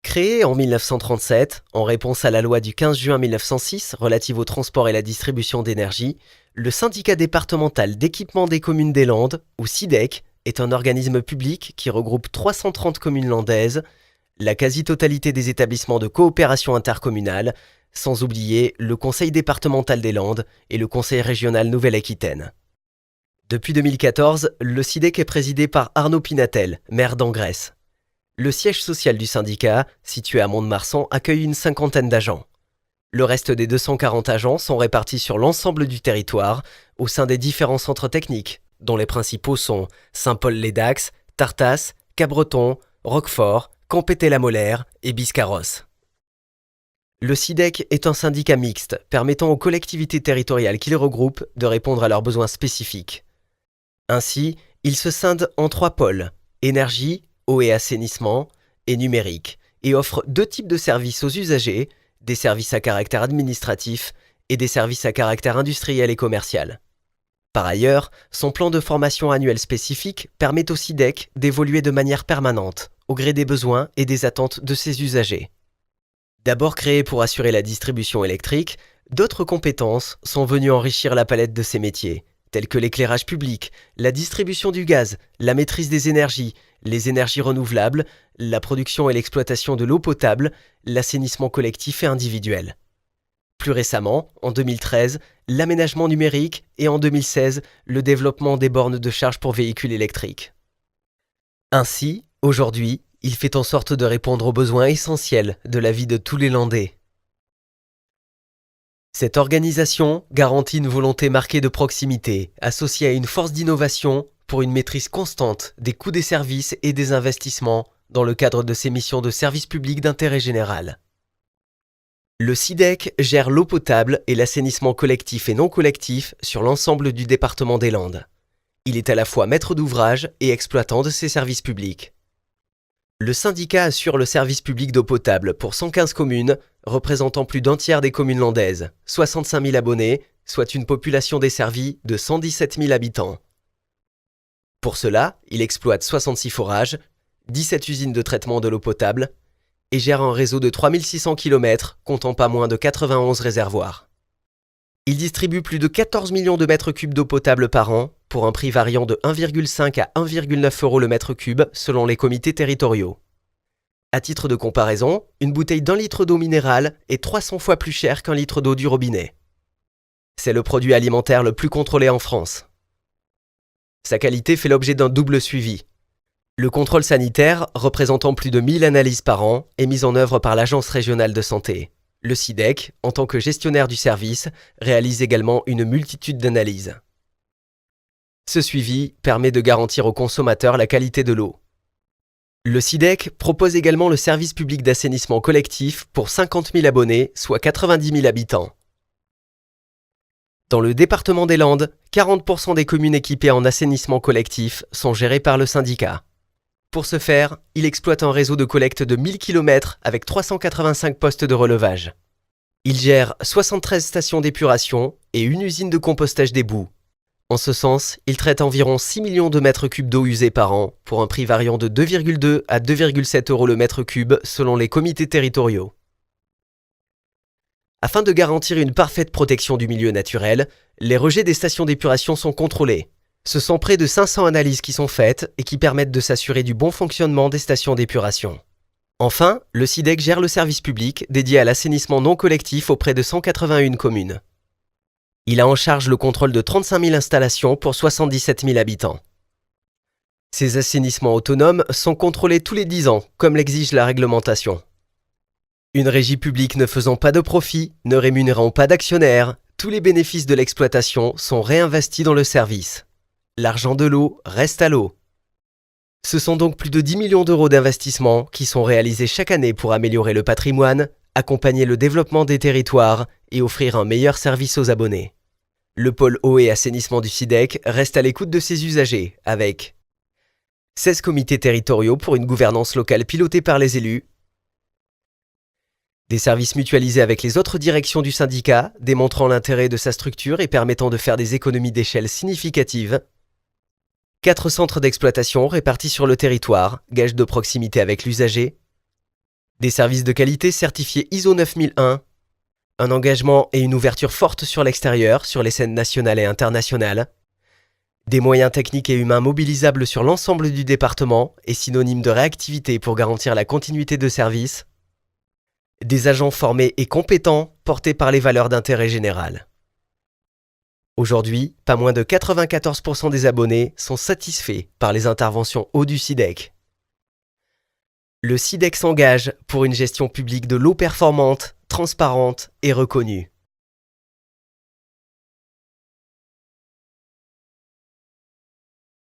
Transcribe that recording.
Créé en 1937, en réponse à la loi du 15 juin 1906 relative au transport et la distribution d'énergie, le syndicat départemental d'équipement des communes des Landes, ou SYDEC, est un organisme public qui regroupe 330 communes landaises, la quasi-totalité des établissements de coopération intercommunale, sans oublier le Conseil départemental des Landes et le Conseil régional Nouvelle-Aquitaine. Depuis 2014, le SYDEC est présidé par Arnaud Pinatel, maire d'Angresse. Le siège social du syndicat, situé à Mont-de-Marsan, accueille une cinquantaine d'agents. Le reste des 240 agents sont répartis sur l'ensemble du territoire, au sein des différents centres techniques, dont les principaux sont Saint-Paul-les-Dax, Tartas, Cabreton, Roquefort, Campété-la-Molaire et Biscarrosse. Le SYDEC est un syndicat mixte, permettant aux collectivités territoriales qu'il regroupe de répondre à leurs besoins spécifiques. Ainsi, il se scinde en 3 pôles, énergie, eau et assainissement, et numérique, et offre 2 types de services aux usagers, des services à caractère administratif et des services à caractère industriel et commercial. Par ailleurs, son plan de formation annuel spécifique permet au SYDEC d'évoluer de manière permanente, au gré des besoins et des attentes de ses usagers. D'abord créé pour assurer la distribution électrique, d'autres compétences sont venues enrichir la palette de ces métiers, tels que l'éclairage public, la distribution du gaz, la maîtrise des énergies, les énergies renouvelables, la production et l'exploitation de l'eau potable, l'assainissement collectif et individuel. Plus récemment, en 2013, l'aménagement numérique et en 2016, le développement des bornes de charge pour véhicules électriques. Ainsi, aujourd'hui, il fait en sorte de répondre aux besoins essentiels de la vie de tous les Landais. Cette organisation garantit une volonté marquée de proximité, associée à une force d'innovation pour une maîtrise constante des coûts des services et des investissements dans le cadre de ses missions de service public d'intérêt général. Le SYDEC gère l'eau potable et l'assainissement collectif et non collectif sur l'ensemble du département des Landes. Il est à la fois maître d'ouvrage et exploitant de ces services publics. Le syndicat assure le service public d'eau potable pour 115 communes, représentant plus d'un tiers des communes landaises, 65 000 abonnés, soit une population desservie de 117 000 habitants. Pour cela, il exploite 66 forages, 17 usines de traitement de l'eau potable et gère un réseau de 3600 km comptant pas moins de 91 réservoirs. Il distribue plus de 14 millions de mètres cubes d'eau potable par an pour un prix variant de 1,5 à 1,9 € le mètre cube selon les comités territoriaux. À titre de comparaison, une bouteille d'1 litre d'eau minérale est 300 fois plus chère qu'un litre d'eau du robinet. C'est le produit alimentaire le plus contrôlé en France. Sa qualité fait l'objet d'un double suivi. Le contrôle sanitaire, représentant plus de 1000 analyses par an, est mis en œuvre par l'Agence régionale de santé. Le SYDEC, en tant que gestionnaire du service, réalise également une multitude d'analyses. Ce suivi permet de garantir aux consommateurs la qualité de l'eau. Le SYDEC propose également le service public d'assainissement collectif pour 50 000 abonnés, soit 90 000 habitants. Dans le département des Landes, 40% des communes équipées en assainissement collectif sont gérées par le syndicat. Pour ce faire, il exploite un réseau de collecte de 1000 km avec 385 postes de relevage. Il gère 73 stations d'épuration et une usine de compostage des boues. En ce sens, il traite environ 6 millions de mètres cubes d'eau usée par an pour un prix variant de 2,2 à 2,7 € le mètre cube selon les comités territoriaux. Afin de garantir une parfaite protection du milieu naturel, les rejets des stations d'épuration sont contrôlés. Ce sont près de 500 analyses qui sont faites et qui permettent de s'assurer du bon fonctionnement des stations d'épuration. Enfin, le SYDEC gère le service public dédié à l'assainissement non collectif auprès de 181 communes. Il a en charge le contrôle de 35 000 installations pour 77 000 habitants. Ces assainissements autonomes sont contrôlés tous les 10 ans, comme l'exige la réglementation. Une régie publique ne faisant pas de profit, ne rémunérant pas d'actionnaires, tous les bénéfices de l'exploitation sont réinvestis dans le service. L'argent de l'eau reste à l'eau. Ce sont donc plus de 10 millions d'euros d'investissements qui sont réalisés chaque année pour améliorer le patrimoine, accompagner le développement des territoires et offrir un meilleur service aux abonnés. Le pôle eau et assainissement du SYDEC reste à l'écoute de ses usagers avec 16 comités territoriaux pour une gouvernance locale pilotée par les élus, des services mutualisés avec les autres directions du syndicat, démontrant l'intérêt de sa structure et permettant de faire des économies d'échelle significatives, 4 centres d'exploitation répartis sur le territoire, gage de proximité avec l'usager. Des services de qualité certifiés ISO 9001. Un engagement et une ouverture forte sur l'extérieur, sur les scènes nationales et internationales. Des moyens techniques et humains mobilisables sur l'ensemble du département et synonyme de réactivité pour garantir la continuité de service. Des agents formés et compétents, portés par les valeurs d'intérêt général. Aujourd'hui, pas moins de 94% des abonnés sont satisfaits par les interventions eau du SIDEC. Le SIDEC s'engage pour une gestion publique de l'eau performante, transparente et reconnue.